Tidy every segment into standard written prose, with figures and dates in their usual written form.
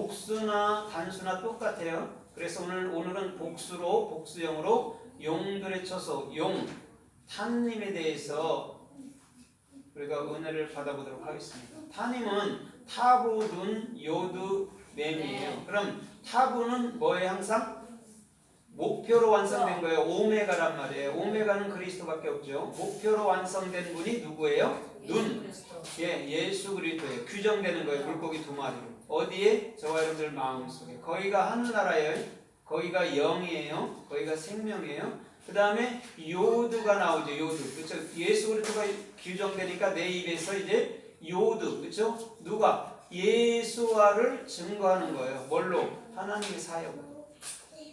복수나 단수나 똑같아요. 그래서 오늘은 복수형으로 용들의 처소, 타님에 대해서 우리가 은혜를 받아보도록 하겠습니다. 타님은 타부, 눈, 요드, 맴이에요. 그럼 타부는 뭐에 항상? 목표로 완성된 거예요. 오메가란 말이에요. 오메가는 그리스도밖에 없죠. 목표로 완성된 분이 누구예요? 눈. 예수 그리스도예요. 규정되는 거예요. 물고기 2마리로. 어디에? 저와 여러분들 마음속에. 거기가 하늘나라예요. 거기가 영이에요. 거기가 생명이에요. 그 다음에 요드가 나오죠. 요드. 그렇죠? 예수 그리스도가 규정되니까 내 입에서 이제 요드. 그렇죠? 누가? 예수와를 증거하는 거예요. 뭘로? 하나님의 사역.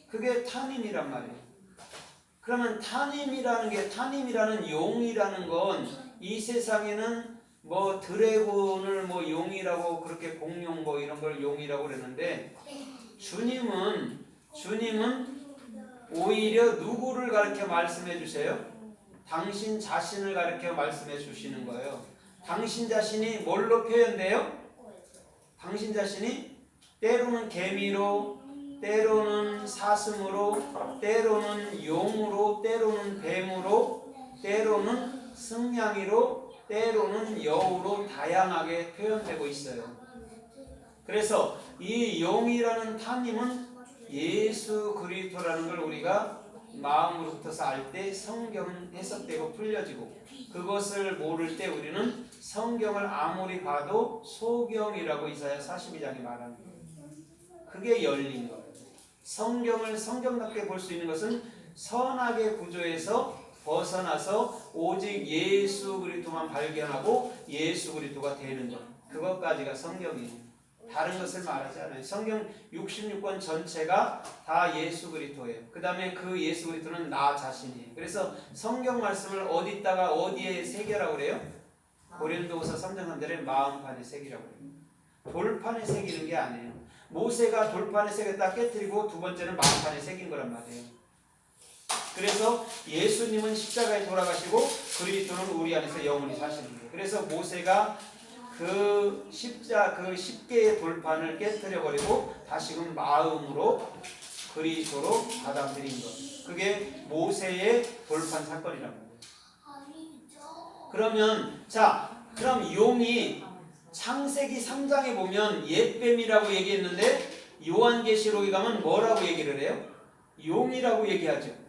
그게 타님이란 말이에요. 그러면 타님이라는 용이라는 건 이 세상에는 뭐 드래곤을 뭐 용이라고 그렇게 공룡 뭐 이런 걸 용이라고 그러는데 주님은 오히려 누구를 가르쳐 말씀해 주세요? 당신 자신을 가르쳐 말씀해 주시는 거예요. 당신 자신이 뭘로 표현돼요? 당신 자신이 때로는 개미로, 때로는 사슴으로, 때로는 용으로, 때로는 뱀으로, 때로는 승냥이로, 때로는 여우로 다양하게 표현되고 있어요. 그래서 이 용이라는 타님은 예수 그리스도라는 걸 우리가 마음으로부터서 알 때 성경은 해석되고 풀려지고, 그것을 모를 때 우리는 성경을 아무리 봐도 소경이라고 이사야 42장에 말하는 거예요. 그게 열린 거예요. 성경을 성경답게 볼 수 있는 것은 선악의 구조에서 벗어나서 오직 예수 그리스도만 발견하고 예수 그리스도가 되는 것. 그것까지가 성경이에요. 다른 것을 말하지 않아요. 성경 66권 전체가 다 예수 그리스도예요. 그 다음에 그 예수 그리스도는 나 자신이에요. 그래서 성경 말씀을 어디다가 어디에 새기라고 그래요? 고린도후서 3장 3절에 마음판에 새기라고 그래요. 돌판에 새기는 게 아니에요. 모세가 돌판에 새겼다 깨뜨리고 두 번째는 마음판에 새긴 거란 말이에요. 그래서 예수님은 십자가에 돌아가시고 그리스도는 우리 안에서 영원히 사시는 거예요. 그래서 모세가 그 10개의 돌판을 깨뜨려버리고 다시금 마음으로 그리스도로 받아들인 것. 그게 모세의 돌판 사건이란 말이에요. 그럼 용이 창세기 3장에 보면 옛뱀이라고 얘기했는데 요한계시록에 가면 뭐라고 얘기를 해요? 용이라고 얘기하죠.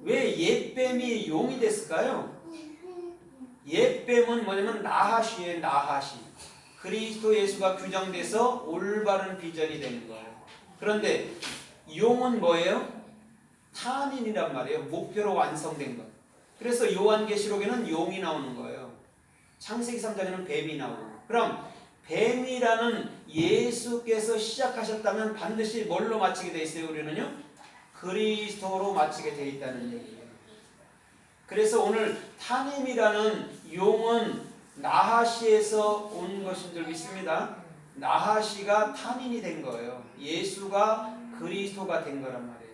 왜 옛뱀이 용이 됐을까요? 옛뱀은 뭐냐면 나하시예요. 나하시. 그리스도 예수가 규정돼서 올바른 비전이 되는 거예요. 그런데 용은 뭐예요? 타인이란 말이에요. 목표로 완성된 것. 그래서 요한계시록에는 용이 나오는 거예요. 창세기 3장에는 뱀이 나오는 거예요. 그럼 뱀이라는 예수께서 시작하셨다면 반드시 뭘로 마치게 돼 있어요? 우리는요? 그리스도로 마치게 돼 있다는 얘기예요. 그래서 오늘 타님이라는 용은 나하시에서 온 것인 줄 믿습니다. 나하시가 타닌이 된 거예요. 예수가 그리스도가 된 거란 말이에요.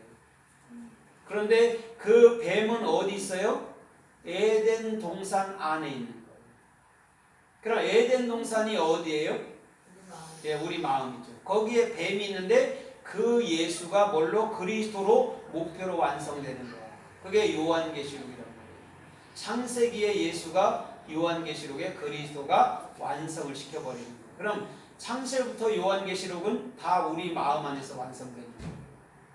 그런데 그 뱀은 어디 있어요? 에덴 동산 안에 있는 거예요. 그럼 에덴 동산이 어디예요? 예, 우리 마음이죠. 거기에 뱀이 있는데 그 예수가 뭘로? 그리스도로 목표로 완성되는 거예요. 그게 요한계시록이란 말이에요. 창세기의 예수가 요한계시록에 그리스도가 완성을 시켜버리는 거예요. 그럼 창세부터 요한계시록은 다 우리 마음 안에서 완성되는 거예요.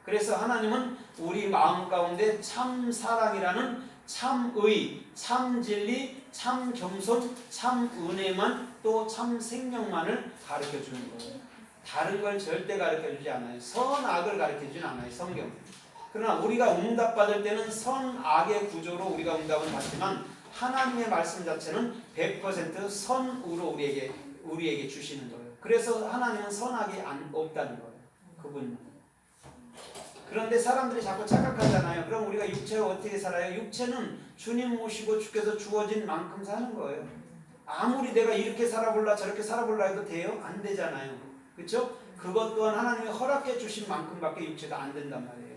그래서 하나님은 우리 마음 가운데 참 사랑이라는 참의, 참 진리, 참 겸손, 참 은혜만 또 참 생명만을 가르쳐 주는 거예요. 다른 걸 절대 가르쳐 주지 않아요. 선악을 가르쳐 주진 않아요. 성경. 그러나 우리가 응답받을 때는 선악의 구조로 우리가 응답은 받지만 하나님의 말씀 자체는 100% 선으로 우리에게 주시는 거예요. 그래서 하나님은 선악이 없다는 거예요. 그분. 그런데 사람들이 자꾸 착각하잖아요. 그럼 우리가 육체로 어떻게 살아요? 육체는 주님 모시고 주께서 주어진 만큼 사는 거예요. 아무리 내가 이렇게 살아볼라 저렇게 살아볼라 해도 돼요? 안 되잖아요. 그렇죠? 그것 또한 하나님이 허락해 주신 만큼밖에 육체가 안 된단 말이에요.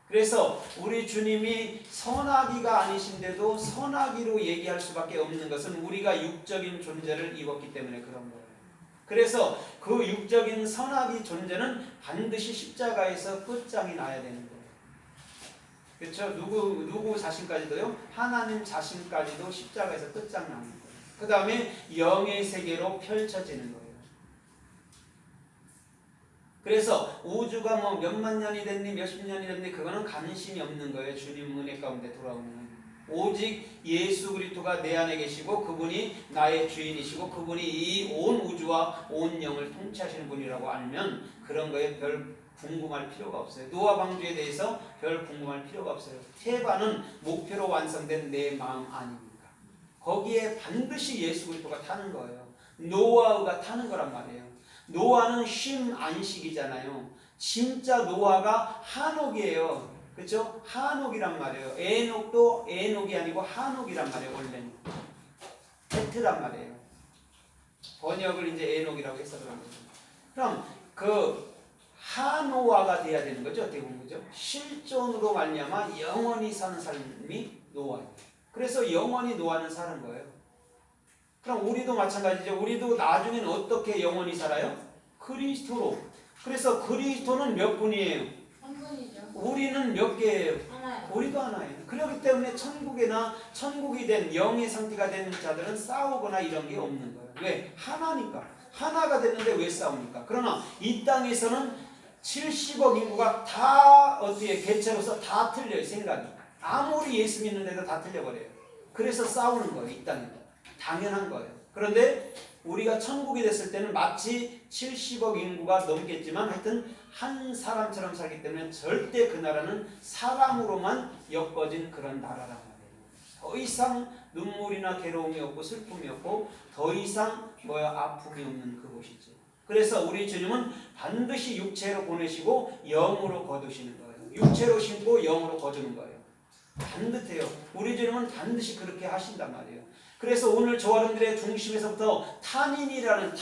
그래서 우리 주님이 선악이가 아니신데도 선악이로 얘기할 수밖에 없는 것은 우리가 육적인 존재를 입었기 때문에 그런 거예요. 그래서 그 육적인 선악의 존재는 반드시 십자가에서 끝장이 나야 되는 거예요. 그렇죠? 누구 자신까지도요? 하나님 자신까지도 십자가에서 끝장나는 거예요. 그 다음에 영의 세계로 펼쳐지는 거예요. 그래서 우주가 뭐 몇만 년이 됐니 몇십 년이 됐니 그거는 관심이 없는 거예요. 주님 은혜 가운데 돌아오면 오직 예수 그리스도가 내 안에 계시고 그분이 나의 주인이시고 그분이 이 온 우주와 온 영을 통치하시는 분이라고 알면 그런 거에 별 궁금할 필요가 없어요. 노아 방주에 대해서 별 궁금할 필요가 없어요. 태반은 목표로 완성된 내 마음 아닙니까? 거기에 반드시 예수 그리스도가 타는 거예요. 노아가 타는 거란 말이에요. 노아는 쉼 안식이잖아요. 진짜 노아가 한옥이에요. 그렇죠? 한옥이란 말이에요. 에녹도 에녹이 아니고 한옥이란 말이에요. 원래는 세트란 말이에요. 번역을 이제 에녹이라고 해서 그런 거죠. 그럼 그 한노아가 돼야 되는 거죠. 어떻게 보면 그죠? 실존으로 말미암아 영원히 사는 삶이 노아예요. 그래서 영원히 노아는 사는 거예요. 그럼 우리도 마찬가지죠. 우리도 나중에는 어떻게 영원히 살아요? 그리스도로. 그래서 그리스도는 몇 분이에요? 한 분이죠. 우리는 몇 개예요? 하나요. 우리도 하나예요. 그렇기 때문에 천국이 된 영의 상태가 된 자들은 싸우거나 이런 게 없는 거예요. 왜? 하나니까. 하나가 됐는데 왜 싸웁니까? 그러나 이 땅에서는 70억 인구가 다 어떻게 개체로서 다 틀려요. 생각이. 아무리 예수 믿는데도 다 틀려버려요. 그래서 싸우는 거예요. 이 땅에서. 당연한 거예요. 그런데 우리가 천국이 됐을 때는 마치 70억 인구가 넘겠지만 하여튼 한 사람처럼 살기 때문에 절대 그 나라는 사람으로만 엮어진 그런 나라란 말이에요. 더 이상 눈물이나 괴로움이 없고 슬픔이 없고 더 이상 아픔이 없는 그곳이죠. 그래서 우리 주님은 반드시 육체로 보내시고 영으로 거두시는 거예요. 육체로 심고 영으로 거두는 거예요. 반듯해요. 우리 주님은 반드시 그렇게 하신단 말이에요. 그래서 오늘 저와 여러분들의 중심에서부터 탄임이라는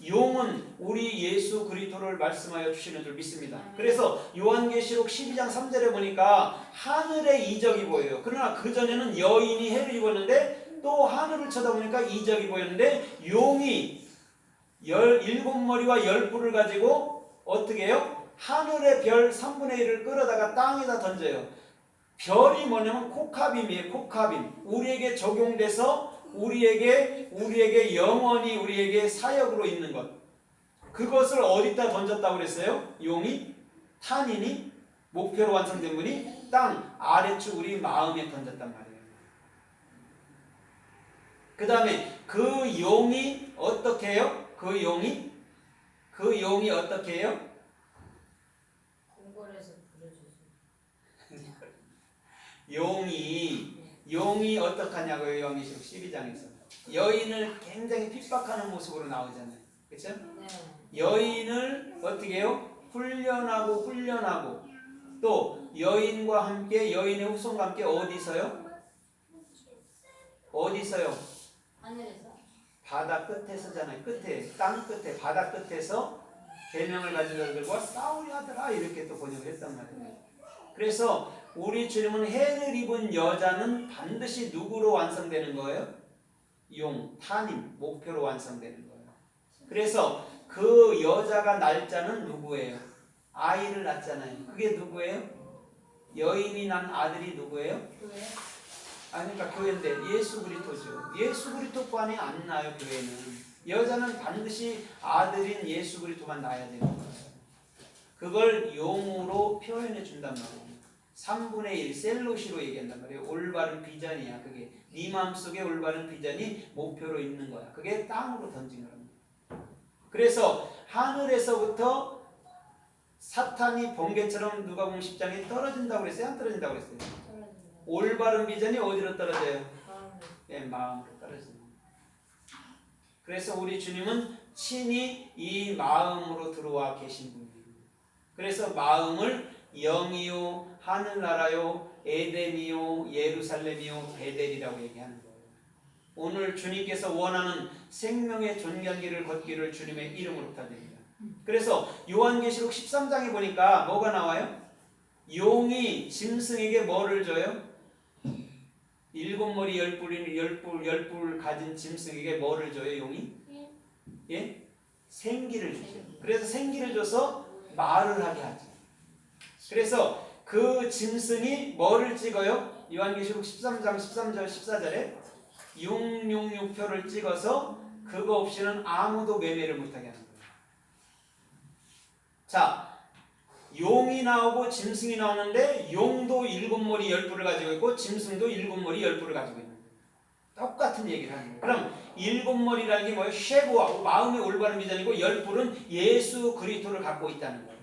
용은 우리 예수 그리스도를 말씀하여 주시는 줄 믿습니다. 그래서 요한계시록 12장 3절에 보니까 하늘의 이적이 보여요. 그러나 그전에는 여인이 해를 입었는데 또 하늘을 쳐다보니까 이적이 보였는데 용이 17머리와 10뿔을 가지고 어떻게 해요? 하늘의 별 3분의 1을 끌어다가 땅에다 던져요. 별이 뭐냐면 코카빔이에요. 코카빔. 우리에게 적용돼서 우리에게 영원히 우리에게 사역으로 있는 것. 그것을 어디다 던졌다고 그랬어요? 용이 탄인이 목표로 완성된 분이 땅 아래쪽 우리 마음에 던졌단 말이에요. 그 다음에 그 용이 어떻게 해요? 그 용이 어떻게 해요? 궁궐에서 부려주세요. 용이 어떡하냐고요? 요한계시록 12장에서 여인을 굉장히 핍박하는 모습으로 나오잖아요. 그렇죠? 네. 여인을 어떻게 해요? 훈련하고 또 여인과 함께 여인의 후손과 함께 어디서요? 하늘에서. 바다 끝에서잖아요. 땅 끝에 바다 끝에서 계명을 가진 자들과 싸우려 하더라 이렇게 또 번역을 했단 말이에요. 그래서 우리 주님은 해를 입은 여자는 반드시 누구로 완성되는 거예요? 용, 탄임, 목표로 완성되는 거예요. 그래서 그 여자가 날짜는 누구예요? 아이를 낳잖아요. 그게 누구예요? 여인이 낳은 아들이 누구예요? 교회. 그러니까 교회인데 예수 그리스도죠. 예수 그리스도 안에 안 나요. 교회는. 여자는 반드시 아들인 예수 그리스도만 낳아야 되는 거예요. 그걸 용으로 표현해 준단 말이에요. 3분의 1 셀로시로 얘기한단 말이에요. 올바른 비전이야. 그게 네 마음속에 올바른 비전이 목표로 있는 거야. 그게 땅으로 던진 겁니다. 그래서 하늘에서부터 사탄이 번개처럼 누가복음 10장에 떨어진다고 그랬어요? 안 떨어진다고 그랬어요? 떨어진다. 올바른 비전이 어디로 떨어져요? 마음으로. 네, 마음으로 떨어지는 거예요. 그래서 우리 주님은 친히 이 마음으로 들어와 계신 분이에요. 그래서 마음을 영이요, 하늘나라요, 에덴이요, 예루살렘이요, 베델이라고 얘기하는 거예요. 오늘 주님께서 원하는 생명의 존경길을 걷기를 주님의 이름으로 부탁드립니다. 그래서 요한계시록 13장에 보니까 뭐가 나와요? 용이 짐승에게 뭐를 줘요? 일곱 머리 열뿔 가진 짐승에게 뭐를 줘요, 용이? 예? 생기를 주죠. 그래서 생기를 줘서 말을 하게 하죠. 그래서 그 짐승이 뭐를 찍어요? 요한계시록 13장 13절 14절에 666표를 찍어서 그거 없이는 아무도 매매를 못하게 하는 거예요. 자, 용이 나오고 짐승이 나오는데 용도 일곱 머리 열뿔을 가지고 있고 짐승도 일곱 머리 열뿔을 가지고 있는 거예요. 똑같은 얘기를 하는 거예요. 그럼 일곱 머리라는 게 뭐예요? 쉐고하고 마음의 올바른 비전이고 열뿔은 예수 그리스도를 갖고 있다는 거예요.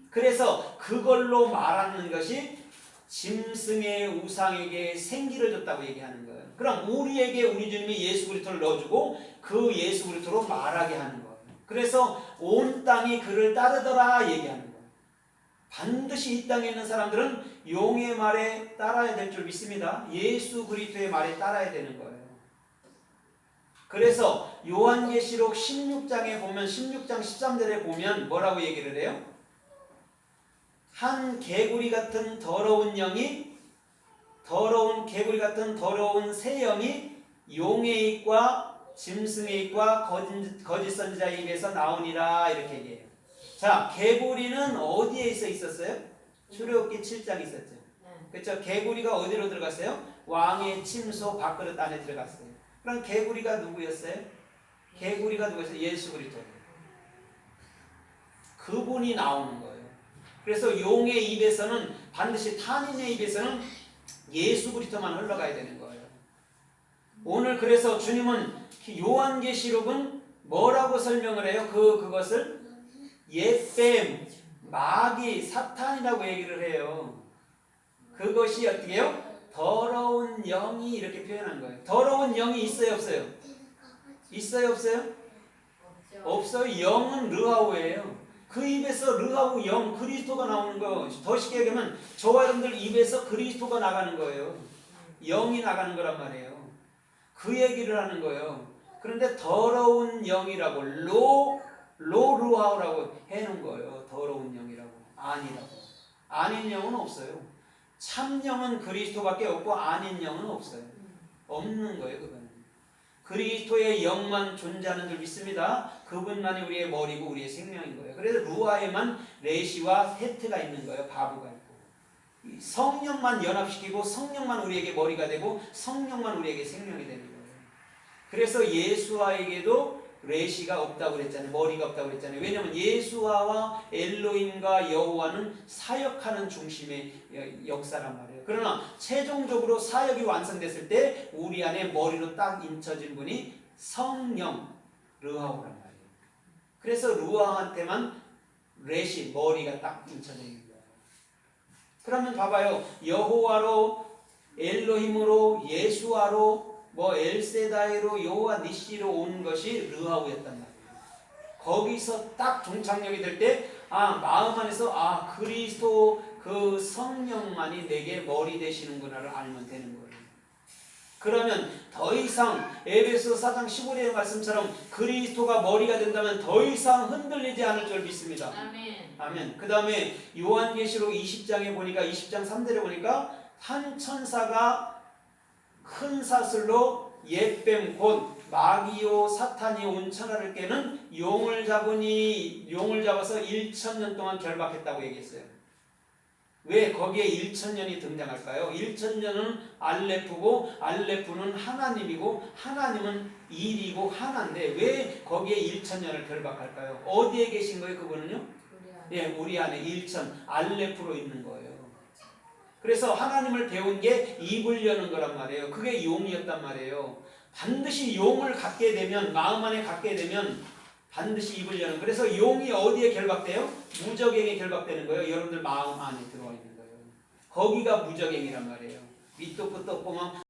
그래서 그걸로 말하는 것이 짐승의 우상에게 생기를 줬다고 얘기하는 거예요. 그럼 우리에게 우리 주님이 예수 그리스도를 넣어주고 그 예수 그리스도로 말하게 하는 거예요. 그래서 온 땅이 그를 따르더라 얘기하는 거예요. 반드시 이 땅에 있는 사람들은 용의 말에 따라야 될 줄 믿습니다. 예수 그리스도의 말에 따라야 되는 거예요. 그래서 요한계시록 16장에 보면 16장 13절에 보면 뭐라고 얘기를 해요? 한 개구리 같은 더러운 영이 개구리 같은 더러운 새 영이 용의 입과 짐승의 입과 거짓 선지자의 입에서 나오니라 이렇게 얘기해요. 자, 개구리는 어디에 있었어요? 출애굽기 7장 있었죠. 그렇죠? 개구리가 어디로 들어갔어요? 왕의 침소 밥그릇 안에 들어갔어요. 그럼 개구리가 누구였어요? 개구리가 누구였어요? 예수 그리스도. 그분이 나오는 거예요. 그래서 용의 입에서는 반드시 탄인의 입에서는 예수 그리스도만 흘러가야 되는 거예요. 오늘 그래서 주님은 요한계시록은 뭐라고 설명을 해요? 그것을 옛뱀, 마귀, 사탄이라고 얘기를 해요. 그것이 어떻게 해요? 더러운 영이 이렇게 표현한 거예요. 더러운 영이 있어요, 없어요? 있어요, 없어요? 없어요. 영은 르하우예요. 그 입에서 르하우 영 그리스도가 나오는 거예요. 더 쉽게 얘기하면 저와 여러분들 입에서 그리스도가 나가는 거예요. 영이 나가는 거란 말이에요. 그 얘기를 하는 거예요. 그런데 더러운 영이라고 로르하우라고 해놓은 거예요. 더러운 영이라고. 아니라고. 아닌 영은 없어요. 참 영은 그리스도밖에 없고 아닌 영은 없어요. 없는 거예요. 그거는. 그리스도의 영만 존재하는 줄 믿습니다. 그분만이 우리의 머리고 우리의 생명인 거예요. 그래서 루아에만 레시와 헤트가 있는 거예요. 바브가 있고. 성령만 연합시키고 성령만 우리에게 머리가 되고 성령만 우리에게 생명이 되는 거예요. 그래서 예수아에게도 레시가 없다고 그랬잖아요. 머리가 없다고 그랬잖아요. 왜냐하면 예수아와 엘로힘과 여호와는 사역하는 중심의 역사란 말이에요. 그러나 최종적으로 사역이 완성됐을 때 우리 안에 머리로 딱 인쳐진 분이 성령 르하우란 말이에요. 그래서 르하우한테만 레시 머리가 딱 인쳐져 있는 거예요. 그러면 봐봐요. 여호와로 엘로힘으로 예수아로 엘세다이로 여호와 니시로 온 것이 르하우였단 말이에요. 거기서 딱 종착역이 될 때 마음 안에서 그리스도 그 성령만이 내게 머리 되시는구나를 알면 되는 거예요. 그러면 더 이상 에베소 4장 15절의 말씀처럼 그리스도가 머리가 된다면 더 이상 흔들리지 않을 줄 믿습니다. 아멘. 아멘. 그 다음에 요한계시록 20장에 보니까 20장 3절에 보니까 한 천사가 큰 사슬로 옛뱀 곧 마귀요 사탄이 온 천하를 깨는 용을 잡아서 1000년 동안 결박했다고 얘기했어요. 왜 거기에 1000년이 등장할까요? 1000년은 알레프고 알레프는 하나님이고 하나님은 일이고 하나인데 왜 거기에 1000년을 결박할까요? 어디에 계신 거예요? 그분은요? 우리 안에 1000 알레프로 있는 거예요. 그래서 하나님을 배운 게 입을 여는 거란 말이에요. 그게 용이었단 말이에요. 반드시 용을 갖게 되면 마음 안에 갖게 되면 반드시 입을 여는. 그래서 용이 어디에 결박돼요? 무적행에 결박되는 거예요. 여러분들 마음 안에 들어와 있는 거예요. 거기가 무적행이란 말이에요. 밑도 끝도 보면